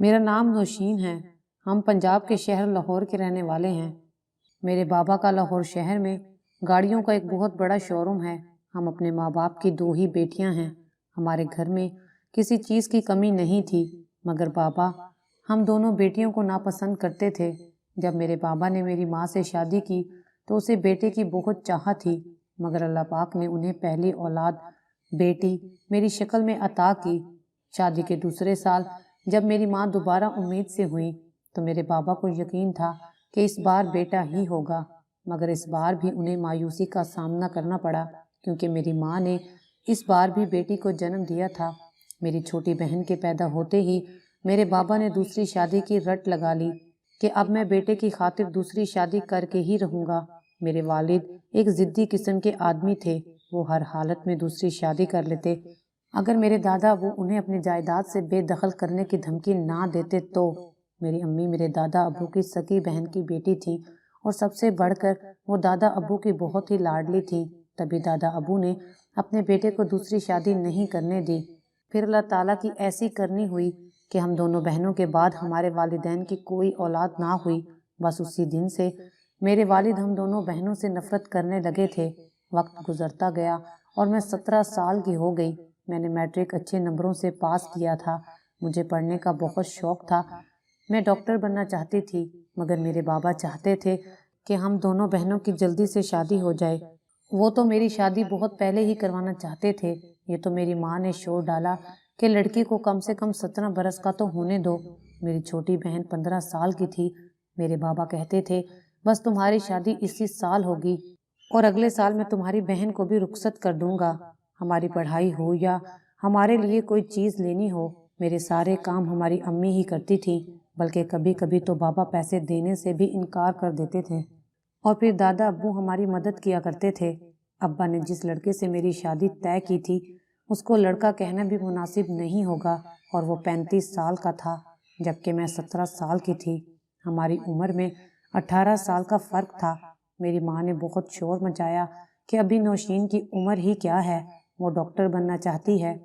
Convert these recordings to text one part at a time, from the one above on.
میرا نام نوشین ہے۔ ہم پنجاب کے شہر لاہور کے رہنے والے ہیں۔ میرے بابا کا لاہور شہر میں گاڑیوں کا ایک بہت بڑا شو روم ہے۔ ہم اپنے ماں باپ کی 2 ہی بیٹیاں ہیں۔ ہمارے گھر میں کسی چیز کی کمی نہیں تھی، مگر بابا ہم دونوں بیٹیوں کو ناپسند کرتے تھے۔ جب میرے بابا نے میری ماں سے شادی کی تو اسے بیٹے کی بہت چاہت تھی، مگر اللہ پاک نے انہیں پہلی اولاد بیٹی میری شکل میں عطا کی۔ شادی کے دوسرے سال جب میری ماں دوبارہ امید سے ہوئی تو میرے بابا کو یقین تھا کہ اس بار بیٹا ہی ہوگا، مگر اس بار بھی انہیں مایوسی کا سامنا کرنا پڑا، کیونکہ میری ماں نے اس بار بھی بیٹی کو جنم دیا تھا۔ میری چھوٹی بہن کے پیدا ہوتے ہی میرے بابا نے دوسری شادی کی رٹ لگا لی کہ اب میں بیٹے کی خاطر دوسری شادی کر کے ہی رہوں گا۔ میرے والد ایک ضدی قسم کے آدمی تھے، وہ ہر حالت میں دوسری شادی کر لیتے۔ اگر میرے دادا ابو انہیں اپنی جائیداد سے بے دخل کرنے کی دھمکی نہ دیتے تو میری امی میرے دادا ابو کی سگی بہن کی بیٹی تھی، اور سب سے بڑھ کر وہ دادا ابو کی بہت ہی لاڈلی تھی۔ تبھی دادا ابو نے اپنے بیٹے کو دوسری شادی نہیں کرنے دی۔ پھر اللہ تعالیٰ کی ایسی کرنی ہوئی کہ ہم دونوں بہنوں کے بعد ہمارے والدین کی کوئی اولاد نہ ہوئی۔ بس اسی دن سے میرے والد ہم دونوں بہنوں سے نفرت کرنے لگے تھے۔ وقت گزرتا گیا اور میں 17 سال کی ہو گئی۔ میں نے میٹرک اچھے نمبروں سے پاس کیا تھا۔ مجھے پڑھنے کا بہت شوق تھا۔ میں ڈاکٹر بننا چاہتی تھی، مگر میرے بابا چاہتے تھے کہ ہم دونوں بہنوں کی جلدی سے شادی ہو جائے۔ وہ تو میری شادی بہت پہلے ہی کروانا چاہتے تھے۔ یہ تو میری ماں نے شور ڈالا کہ لڑکی کو کم سے کم 17 برس کا تو ہونے دو۔ میری چھوٹی بہن 15 سال کی تھی۔ میرے بابا کہتے تھے بس تمہاری شادی اسی سال ہوگی اور اگلے سال میں تمہاری بہن کو بھی رخصت کر دوں گا۔ ہماری پڑھائی ہو یا ہمارے لیے کوئی چیز لینی ہو، میرے سارے کام ہماری امی ہی کرتی تھی، بلکہ کبھی کبھی تو بابا پیسے دینے سے بھی انکار کر دیتے تھے، اور پھر دادا ابو ہماری مدد کیا کرتے تھے۔ ابا نے جس لڑکے سے میری شادی طے کی تھی اس کو لڑکا کہنا بھی مناسب نہیں ہوگا، اور وہ 35 سال کا تھا جبکہ میں 17 سال کی تھی۔ ہماری عمر میں 18 سال کا فرق تھا۔ میری ماں نے بہت شور مچایا کہ ابھی نوشین کی عمر ہی کیا ہے، وہ ڈاکٹر بننا چاہتی ہے،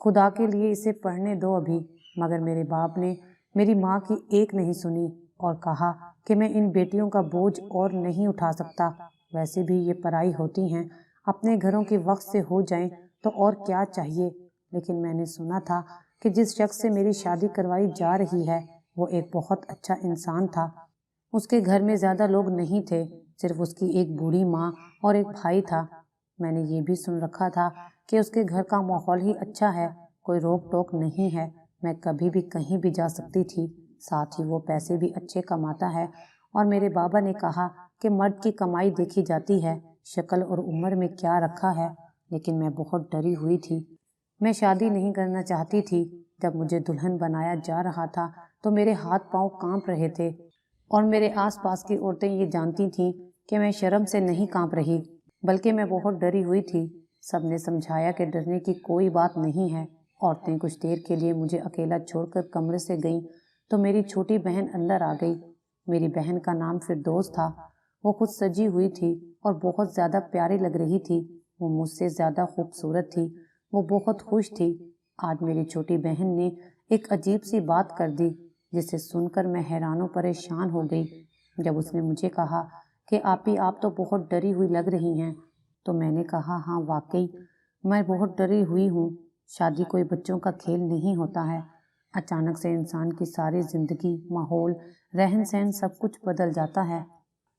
خدا کے لیے اسے پڑھنے دو ابھی۔ مگر میرے باپ نے میری ماں کی ایک نہیں سنی اور کہا کہ میں ان بیٹیوں کا بوجھ اور نہیں اٹھا سکتا، ویسے بھی یہ پرائی ہوتی ہیں، اپنے گھروں کے وقت سے ہو جائیں تو اور کیا چاہیے۔ لیکن میں نے سنا تھا کہ جس شخص سے میری شادی کروائی جا رہی ہے وہ ایک بہت اچھا انسان تھا۔ اس کے گھر میں زیادہ لوگ نہیں تھے، صرف اس کی ایک بوڑھی ماں اور ایک بھائی تھا۔ میں نے یہ بھی سن رکھا تھا کہ اس کے گھر کا ماحول ہی اچھا ہے، کوئی روک ٹوک نہیں ہے، میں کبھی بھی کہیں بھی جا سکتی تھی، ساتھ ہی وہ پیسے بھی اچھے کماتا ہے۔ اور میرے بابا نے کہا کہ مرد کی کمائی دیکھی جاتی ہے، شکل اور عمر میں کیا رکھا ہے۔ لیکن میں بہت ڈری ہوئی تھی، میں شادی نہیں کرنا چاہتی تھی۔ جب مجھے دلہن بنایا جا رہا تھا تو میرے ہاتھ پاؤں کانپ رہے تھے، اور میرے آس پاس کی عورتیں یہ جانتی تھیں کہ میں شرم سے نہیں کانپ رہی، بلکہ میں بہت ڈری ہوئی تھی۔ سب نے سمجھایا کہ ڈرنے کی کوئی بات نہیں ہے۔ عورتیں کچھ دیر کے لیے مجھے اکیلا چھوڑ کر کمرے سے گئیں تو میری چھوٹی بہن اندر آ گئی۔ میری بہن کا نام فردوس تھا۔ وہ خود سجی ہوئی تھی اور بہت زیادہ پیاری لگ رہی تھی۔ وہ مجھ سے زیادہ خوبصورت تھی۔ وہ بہت خوش تھی۔ آج میری چھوٹی بہن نے ایک عجیب سی بات کر دی جسے سن کر میں حیران و پریشان ہو گئی۔ جب اس نے مجھے کہا کہ آپی آپ تو بہت ڈری ہوئی لگ رہی ہیں، تو میں نے کہا ہاں واقعی میں بہت ڈری ہوئی ہوں۔ شادی کوئی بچوں کا کھیل نہیں ہوتا ہے۔ اچانک سے انسان کی ساری زندگی، ماحول، رہن سہن سب کچھ بدل جاتا ہے،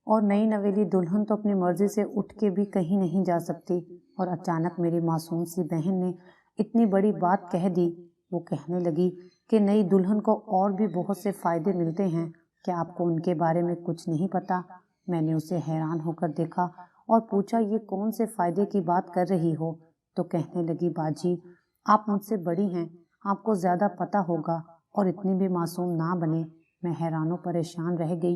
اور نئی نویلی دلہن تو اپنی مرضی سے اٹھ کے بھی کہیں نہیں جا سکتی۔ اور اچانک میری معصوم سی بہن نے اتنی بڑی بات کہہ دی۔ وہ کہنے لگی کہ نئی دلہن کو اور بھی بہت سے فائدے ملتے ہیں، کیا آپ کو ان کے بارے میں کچھ نہیں پتا؟ میں نے اسے حیران ہو کر دیکھا اور پوچھا یہ کون سے فائدے کی بات کر رہی ہو؟ تو کہنے لگی باجی آپ مجھ سے بڑی ہیں، آپ کو زیادہ پتہ ہوگا، اور اتنی بھی معصوم نہ بنے۔ میں حیران و پریشان رہ گئی۔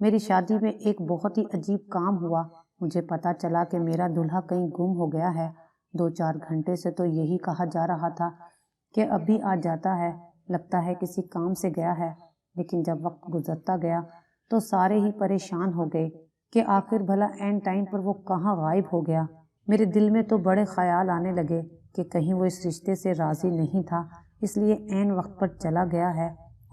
میری شادی میں ایک بہت ہی عجیب کام ہوا۔ مجھے پتہ چلا کہ میرا دلہا کہیں گم ہو گیا ہے۔ 2-4 گھنٹے سے تو یہی کہا جا رہا تھا کہ ابھی آ جاتا ہے، لگتا ہے کسی کام سے گیا ہے۔ لیکن جب وقت گزرتا گیا تو سارے ہی پریشان ہو گئے کہ آخر بھلا عین ٹائم پر وہ کہاں غائب ہو گیا۔ میرے دل میں تو بڑے خیال آنے لگے کہ کہیں وہ اس رشتے سے راضی نہیں تھا، اس لیے عین وقت پر چلا گیا ہے،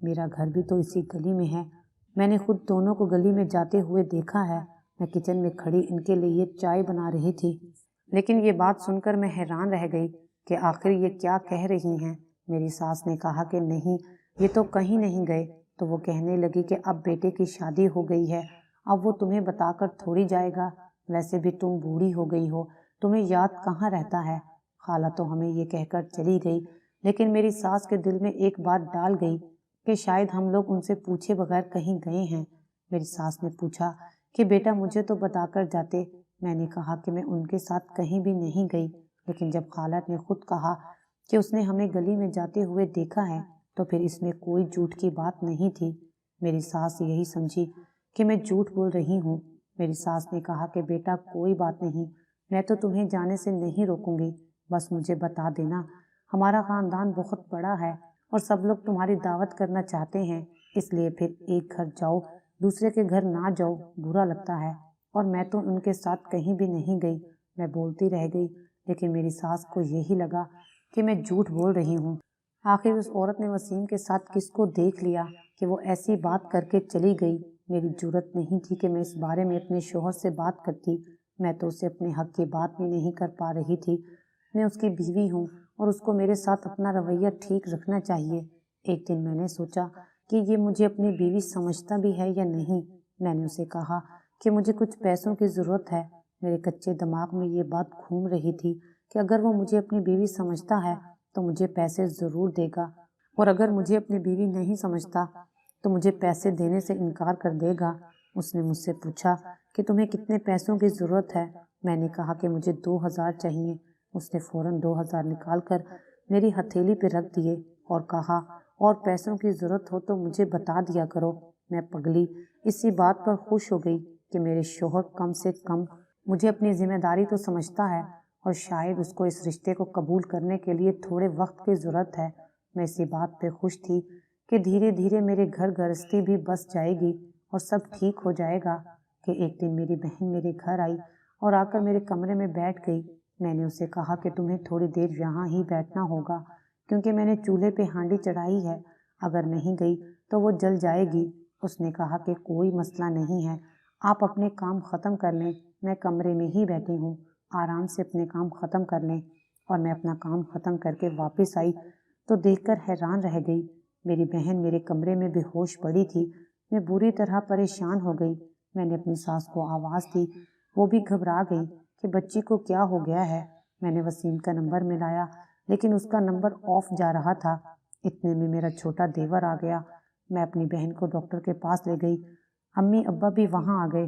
میرا گھر بھی تو اسی گلی میں ہے، میں نے خود دونوں کو گلی میں جاتے ہوئے دیکھا ہے۔ میں کچن میں کھڑی ان کے لیے چائے بنا رہی تھی، لیکن یہ بات سن کر میں حیران رہ گئی کہ آخر یہ کیا کہہ رہی ہیں۔ میری ساس نے کہا کہ نہیں، یہ تو کہیں نہیں گئے۔ تو وہ کہنے لگی کہ اب بیٹے کی شادی ہو گئی ہے، اب وہ تمہیں بتا کر تھوڑی جائے گا، ویسے بھی تم بوڑھی ہو گئی ہو، تمہیں یاد کہاں رہتا ہے۔ خالہ تو ہمیں یہ کہہ کر چلی گئی، لیکن میری ساس کے دل میں ایک بات ڈال گئی کہ شاید ہم لوگ ان سے پوچھے بغیر کہیں گئے ہیں۔ میری ساس نے پوچھا کہ بیٹا مجھے تو بتا کر جاتے۔ میں نے کہا کہ میں ان کے ساتھ کہیں بھی نہیں گئی، لیکن جب خالہ نے خود کہا کہ اس نے ہمیں گلی میں جاتے ہوئے دیکھا ہے تو پھر اس میں کوئی جھوٹ کی بات نہیں تھی۔ میری ساس یہی سمجھی کہ میں جھوٹ بول رہی ہوں۔ میری ساس نے کہا کہ بیٹا کوئی بات نہیں، میں تو تمہیں جانے سے نہیں روکوں گی، بس مجھے بتا دینا۔ ہمارا خاندان بہت بڑا ہے اور سب لوگ تمہاری دعوت کرنا چاہتے ہیں، اس لیے پھر ایک گھر جاؤ دوسرے کے گھر نہ جاؤ، برا لگتا ہے، اور میں تو ان کے ساتھ کہیں بھی نہیں گئی۔ میں بولتی رہ گئی، لیکن میری ساس کو یہی لگا کہ میں جھوٹ بول رہی ہوں۔ آخر اس عورت نے وسیم کے ساتھ کس کو دیکھ لیا کہ وہ ایسی بات کر کے چلی گئی۔ میری جرأت نہیں تھی کہ میں اس بارے میں اپنے شوہر سے بات کرتی، میں تو اسے اپنے حق کی بات بھی نہیں کر پا رہی تھی۔ میں اس کی بیوی ہوں اور اس کو میرے ساتھ اپنا رویہ ٹھیک رکھنا چاہیے۔ ایک دن میں نے سوچا کہ یہ مجھے اپنی بیوی سمجھتا بھی ہے یا نہیں۔ میں نے اسے کہا کہ مجھے کچھ پیسوں کی ضرورت ہے۔ میرے کچے دماغ میں یہ بات گھوم رہی تھی کہ اگر وہ مجھے اپنی بیوی سمجھتا ہے تو مجھے پیسے ضرور دے گا، اور اگر مجھے اپنی بیوی نہیں سمجھتا تو مجھے پیسے دینے سے انکار کر دے گا۔ اس نے مجھ سے پوچھا کہ تمہیں کتنے پیسوں کی ضرورت ہے؟ میں نے کہا کہ مجھے 2000 چاہیے۔ اس نے فوراً 2000 نکال کر میری ہتھیلی پہ رکھ دیے اور کہا اور پیسوں کی ضرورت ہو تو مجھے بتا دیا کرو۔ میں پگلی اسی بات پر خوش ہو گئی کہ میرے شوہر کم سے کم مجھے اپنی ذمہ داری تو سمجھتا ہے، اور شاید اس کو اس رشتے کو قبول کرنے کے لیے تھوڑے وقت کی ضرورت ہے۔ میں اسی بات پہ خوش تھی کہ دھیرے دھیرے میرے گھر گرہستی بھی بس جائے گی اور سب ٹھیک ہو جائے گا، کہ ایک دن میری بہن میرے گھر آئی اور آ کر میرے کمرے میں بیٹھ گئی۔ میں نے اسے کہا کہ تمہیں تھوڑی دیر یہاں ہی بیٹھنا ہوگا، کیونکہ میں نے چولہے پہ ہانڈی چڑھائی ہے، اگر نہیں گئی تو وہ جل جائے گی۔ اس نے کہا کہ کوئی مسئلہ نہیں ہے، آپ اپنے کام ختم کر لیں، میں کمرے میں ہی بیٹھی ہوں، آرام سے اپنے کام ختم کر لیں۔ اور میں اپنا کام ختم کر کے واپس آئی تو دیکھ کر حیران رہ گئی، میری بہن میرے کمرے میں بے ہوش پڑی تھی۔ میں بری طرح پریشان ہو گئی۔ میں نے اپنی ساس کو آواز دی، وہ بھی گھبرا گئی کہ بچی کو کیا ہو گیا ہے۔ میں نے وسیم کا نمبر ملایا، لیکن اس کا نمبر آف جا رہا تھا۔ اتنے میں میرا چھوٹا دیور آ گیا۔ میں اپنی بہن کو ڈاکٹر کے پاس لے گئی، امی ابا بھی وہاں آ گئے۔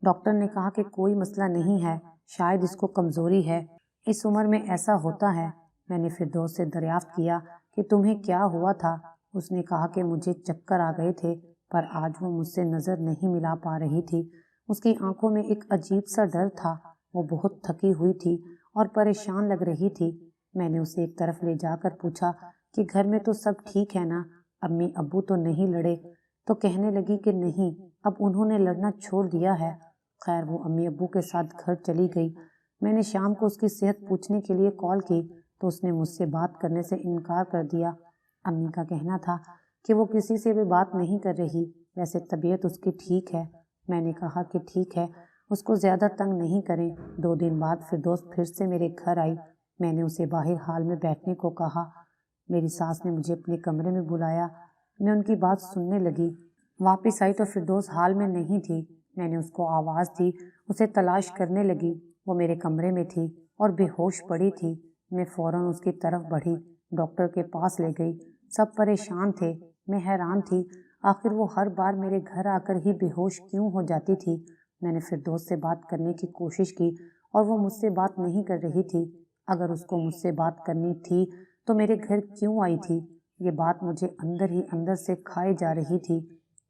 ڈاکٹر نے کہا کہ کوئی مسئلہ نہیں ہے، شاید اس کو کمزوری ہے، اس عمر میں ایسا ہوتا ہے۔ میں نے فردوس سے دریافت کیا کہ تمہیں کیا ہوا تھا؟ اس نے کہا کہ مجھے چکر آ گئے تھے، پر آج وہ مجھ سے نظر نہیں ملا پا رہی تھی۔ اس کی آنکھوں میں ایک عجیب سا ڈر تھا، وہ بہت تھکی ہوئی تھی اور پریشان لگ رہی تھی۔ میں نے اسے ایک طرف لے جا کر پوچھا کہ گھر میں تو سب ٹھیک ہے نا، امی ابو تو نہیں لڑے؟ تو کہنے لگی کہ نہیں، اب انہوں نے لڑنا چھوڑ دیا ہے۔ خیر وہ امی ابو کے ساتھ گھر چلی گئی۔ میں نے شام کو اس کی صحت پوچھنے کے لیے کال کی تو اس نے مجھ سے بات کرنے سے انکار کر دیا۔ امی کا کہنا تھا کہ وہ کسی سے بھی بات نہیں کر رہی، ویسے طبیعت اس کی ٹھیک ہے۔ میں نے کہا کہ ٹھیک ہے، اس کو زیادہ تنگ نہیں کریں۔ 2 دن بعد فردوس پھر سے میرے گھر آئی۔ میں نے اسے باہر ہال میں بیٹھنے کو کہا۔ میری ساس نے مجھے اپنے کمرے میں بلایا، میں ان کی بات سننے لگی۔ واپس آئی تو فردوس حال میں نہیں تھی۔ میں نے اس کو آواز دی، اسے تلاش کرنے لگی، وہ میرے کمرے میں تھی اور بے ہوش پڑی تھی۔ میں فوراً اس کی طرف بڑھی، ڈاکٹر کے پاس لے گئی۔ سب پریشان تھے، میں حیران تھی، آخر وہ ہر بار میرے گھر آ کر ہی بے ہوش کیوں ہو جاتی تھی۔ میں نے فردوس سے بات کرنے کی کوشش کی اور وہ مجھ سے بات نہیں کر رہی تھی۔ اگر اس کو مجھ سے بات کرنی تھی تو میرے گھر کیوں آئی تھی؟ یہ بات مجھے اندر ہی اندر سے کھائے جا رہی تھی۔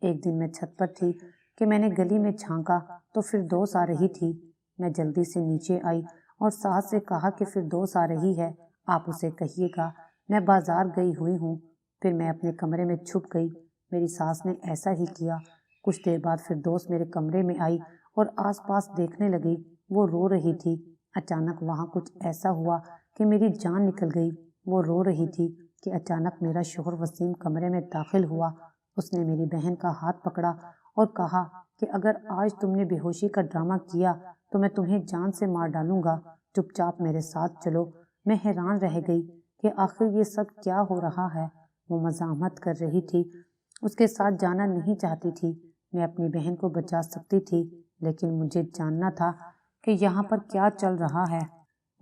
ایک دن میں چھت پر تھی کہ میں نے گلی میں جھانکا تو فردوس آ رہی تھی۔ میں جلدی سے نیچے آئی اور ساس سے کہا کہ فردوس آ رہی ہے، آپ اسے کہیے گا میں بازار گئی ہوئی ہوں۔ پھر میں اپنے کمرے میں چھپ گئی۔ میری ساس نے ایسا ہی کیا۔ کچھ دیر بعد فردوس میرے کمرے میں آئی اور آس پاس دیکھنے لگی، وہ رو رہی تھی۔ اچانک وہاں کچھ ایسا ہوا کہ میری جان نکل گئی۔ وہ رو رہی تھی کہ اچانک میرا شوہر وسیم کمرے میں داخل ہوا۔ اس نے میری بہن کا ہاتھ پکڑا اور کہا کہ اگر آج تم نے بے ہوشی کا ڈرامہ کیا تو میں تمہیں جان سے مار ڈالوں گا، چپ چاپ میرے ساتھ چلو۔ میں حیران رہ گئی کہ آخر یہ سب کیا ہو رہا ہے۔ وہ مزاحمت کر رہی تھی، اس کے ساتھ جانا نہیں چاہتی تھی۔ میں اپنی بہن کو بچا سکتی تھی، لیکن مجھے جاننا تھا کہ یہاں پر کیا چل رہا ہے۔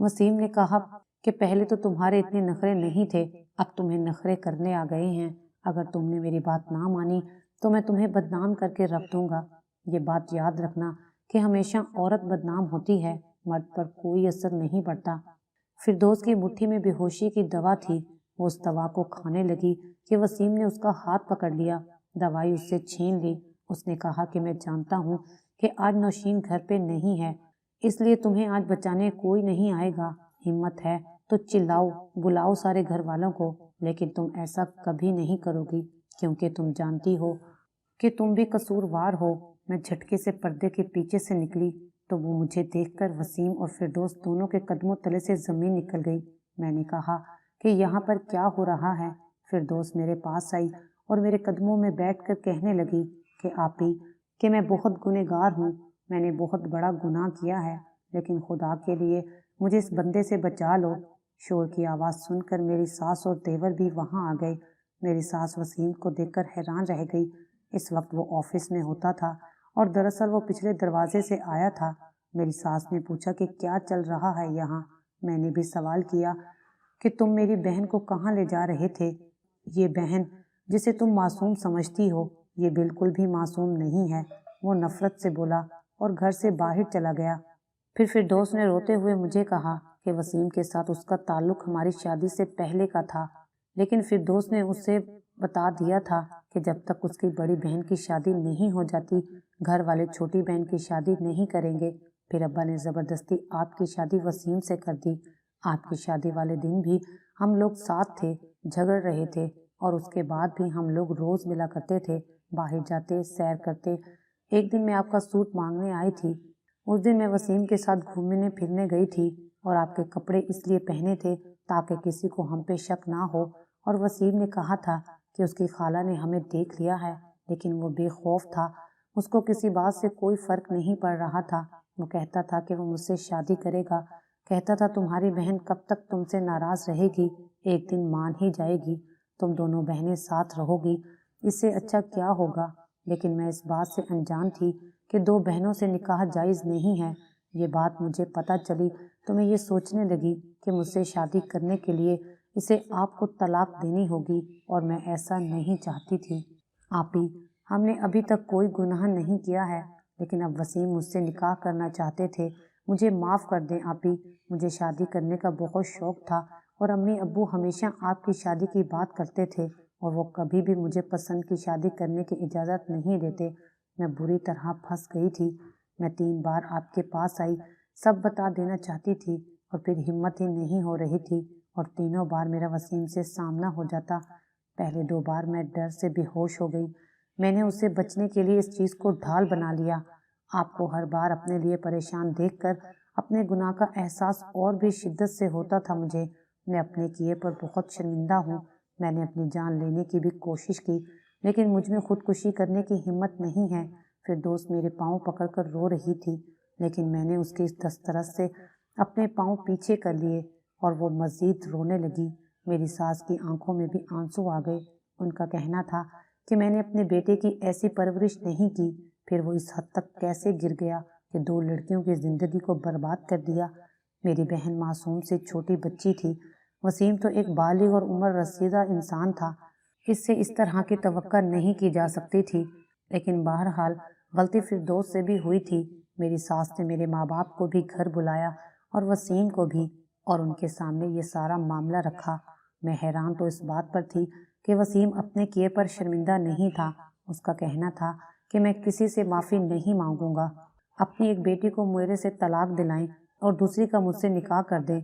وسیم نے کہا کہ پہلے تو تمہارے اتنے نخرے نہیں تھے، اب تمہیں نخرے کرنے آ گئے ہیں۔ اگر تم نے میری بات نہ مانی تو میں تمہیں بدنام کر کے رکھ دوں گا۔ یہ بات یاد رکھنا کہ ہمیشہ عورت بدنام ہوتی ہے، مرد پر کوئی اثر نہیں پڑتا۔ فردوس کی مٹھی میں بے ہوشی کی دوا تھی۔ وہ اس دوا کو کھانے لگی کہ وسیم نے اس کا ہاتھ پکڑ لیا، دوائی اس سے چھین لی۔ اس نے کہا کہ میں جانتا ہوں کہ آج نوشین گھر پہ نہیں ہے، اس لیے تمہیں آج بچانے کوئی نہیں آئے گا۔ ہمت ہے تو چلاؤ، بلاؤ سارے گھر والوں کو، لیکن تم ایسا کبھی نہیں کرو گی کیونکہ تم جانتی ہو کہ تم بھی قصوروار ہو۔ میں جھٹکے سے پردے کے پیچھے سے نکلی تو وہ مجھے دیکھ کر وسیم اور فردوس دونوں کے قدموں تلے سے زمین نکل گئی۔ میں نے کہا کہ یہاں پر کیا ہو رہا ہے؟ فردوس میرے پاس آئی اور میرے قدموں میں بیٹھ کر کہنے لگی کہ آپی، کہ میں بہت گنہگار ہوں، میں نے بہت بڑا گناہ کیا ہے، لیکن خدا کے لیے مجھے اس بندے سے بچا لو۔ شور کی آواز سن کر میری ساس اور دیور بھی وہاں آ گئے۔ میری ساس وسیم کو دیکھ کر حیران رہ گئی۔ اس وقت وہ آفس میں ہوتا تھا اور دراصل وہ پچھلے دروازے سے آیا تھا۔ میری ساس نے پوچھا کہ کیا چل رہا ہے یہاں۔ میں نے بھی سوال کیا کہ تم میری بہن کو کہاں لے جا رہے تھے؟ یہ بہن جسے تم معصوم سمجھتی ہو، یہ بالکل بھی معصوم نہیں ہے۔ وہ نفرت سے بولا اور گھر سے باہر چلا گیا۔ پھر فردوس نے روتے ہوئے مجھے کہا کہ وسیم کے ساتھ اس کا تعلق ہماری شادی سے پہلے کا تھا، لیکن فردوس نے اسے بتا دیا تھا کہ جب تک اس کی بڑی بہن کی شادی نہیں ہو جاتی، گھر والے چھوٹی بہن کی شادی نہیں کریں گے۔ پھر ابا نے زبردستی آپ کی شادی وسیم سے کر دی۔ آپ کی شادی والے دن بھی ہم لوگ ساتھ تھے، جھگڑ رہے تھے، اور اس کے بعد بھی ہم لوگ روز ملا کرتے تھے، باہر جاتے، سیر کرتے۔ ایک دن میں آپ کا سوٹ مانگنے آئی تھی۔ اس دن میں وسیم کے ساتھ گھومنے پھرنے گئی تھی اور آپ کے کپڑے اس لیے پہنے تھے تاکہ کسی کو ہم پہ شک نہ ہو، اور وسیم نے کہا تھا کہ اس کی خالہ نے ہمیں دیکھ لیا ہے، لیکن وہ بے خوف تھا، اس کو کسی بات سے کوئی فرق نہیں پڑ رہا تھا۔ وہ کہتا تھا کہ وہ مجھ سے شادی کرے گا، کہتا تھا تمہاری بہن کب تک تم سے ناراض رہے گی، ایک دن مان ہی جائے گی، تم دونوں بہنیں ساتھ رہو گی، اس سے اچھا کیا ہوگا۔ لیکن میں اس بات سے انجان تھی کہ دو بہنوں سے نکاح جائز نہیں ہے۔ یہ بات مجھے پتہ چلی تو میں یہ سوچنے لگی کہ مجھ سے شادی کرنے کے لیے اسے آپ کو طلاق دینی ہوگی، اور میں ایسا نہیں چاہتی تھی۔ آپی، ہم نے ابھی تک کوئی گناہ نہیں کیا ہے، لیکن اب وسیم مجھ سے نکاح کرنا چاہتے تھے۔ مجھے معاف کر دیں آپی، مجھے شادی کرنے کا بہت شوق تھا، اور امی ابو ہمیشہ آپ کی شادی کی بات کرتے تھے، اور وہ کبھی بھی مجھے پسند کی شادی کرنے کی اجازت نہیں دیتے۔ میں بری طرح پھنس گئی تھی۔ میں 3 بار آپ کے پاس آئی، سب بتا دینا چاہتی تھی، اور پھر ہمت ہی نہیں ہو رہی تھی، اور تینوں بار میرا وسیم سے سامنا ہو جاتا۔ پہلے 2 بار میں ڈر سے بے ہوش ہو گئی۔ میں نے اسے بچنے کے لیے اس چیز کو ڈھال بنا لیا۔ آپ کو ہر بار اپنے لیے پریشان دیکھ کر اپنے گناہ کا احساس اور بھی شدت سے ہوتا تھا مجھے۔ میں اپنے کیے پر بہت شرمندہ ہوں۔ میں نے اپنی جان لینے کی بھی کوشش کی، لیکن مجھ میں خودکشی کرنے کی ہمت نہیں ہے۔ فردوس میرے پاؤں پکڑ کر رو رہی تھی، لیکن میں نے اس کی دسترس سے اپنے پاؤں پیچھے کر لیے، اور وہ مزید رونے لگی۔ میری ساس کی آنکھوں میں بھی آنسو آ گئے۔ ان کا کہنا تھا کہ میں نے اپنے بیٹے کی ایسی پرورش نہیں کی، پھر وہ اس حد تک کیسے گر گیا کہ 2 لڑکیوں کی زندگی کو برباد کر دیا۔ میری بہن معصوم سے چھوٹی بچی تھی، وسیم تو ایک بالغ اور عمر رسیدہ انسان تھا، اس سے اس طرح کی توقع نہیں کی جا سکتی تھی۔ لیکن بہرحال غلطی فردوس سے بھی ہوئی تھی۔ میری ساس نے میرے ماں باپ کو بھی گھر بلایا اور وسیم کو بھی، اور ان کے سامنے یہ سارا معاملہ رکھا۔ میں حیران تو اس بات پر تھی کہ وسیم اپنے کیے پر شرمندہ نہیں تھا۔ اس کا کہنا تھا کہ میں کسی سے معافی نہیں مانگوں گا، اپنی ایک بیٹی کو میرے سے طلاق دلائیں اور دوسری کا مجھ سے نکاح کر دیں،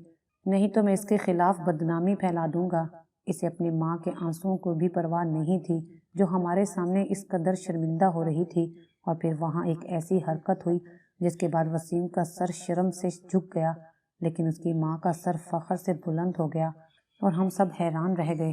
نہیں تو میں اس کے خلاف بدنامی پھیلا دوں گا۔ اسے اپنی ماں کے آنسوؤں کو بھی پرواہ نہیں تھی جو ہمارے سامنے اس قدر شرمندہ ہو رہی تھی۔ اور پھر وہاں ایک ایسی حرکت ہوئی جس کے بعد وسیم کا سر شرم سے جھک گیا، لیکن اس کی ماں کا سر فخر سے بلند ہو گیا، اور ہم سب حیران رہ گئے۔